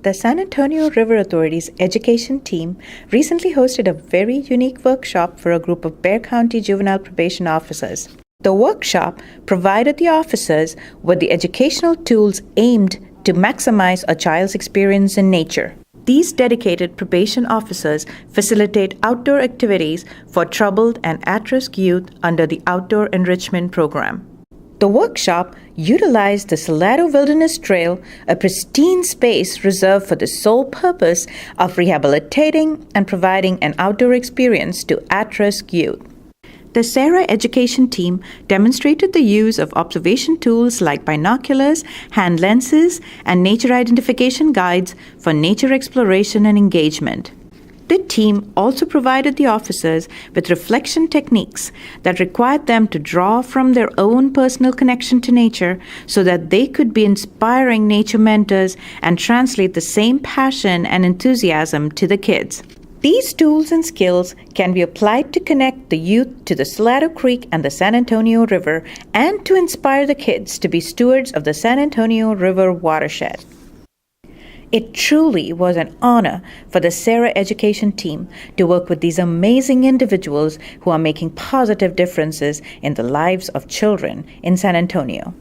The San Antonio River Authority's education team recently hosted a very unique workshop for a group of Bexar County juvenile probation officers. The workshop provided the officers with the educational tools aimed to maximize a child's experience in nature. These dedicated probation officers facilitate outdoor activities for troubled and at-risk youth under the Outdoor Enrichment Program. The workshop utilized the Salado Wilderness Trail, a pristine space reserved for the sole purpose of rehabilitating and providing an outdoor experience to at-risk youth. The SARA education team demonstrated the use of observation tools like binoculars, hand lenses, and nature identification guides for nature exploration and engagement. The team also provided the officers with reflection techniques that required them to draw from their own personal connection to nature so that they could be inspiring nature mentors and translate the same passion and enthusiasm to the kids. These tools and skills can be applied to connect the youth to the Salado Creek and the San Antonio River and to inspire the kids to be stewards of the San Antonio River watershed. It truly was an honor for the SARA education team to work with these amazing individuals who are making positive differences in the lives of children in San Antonio.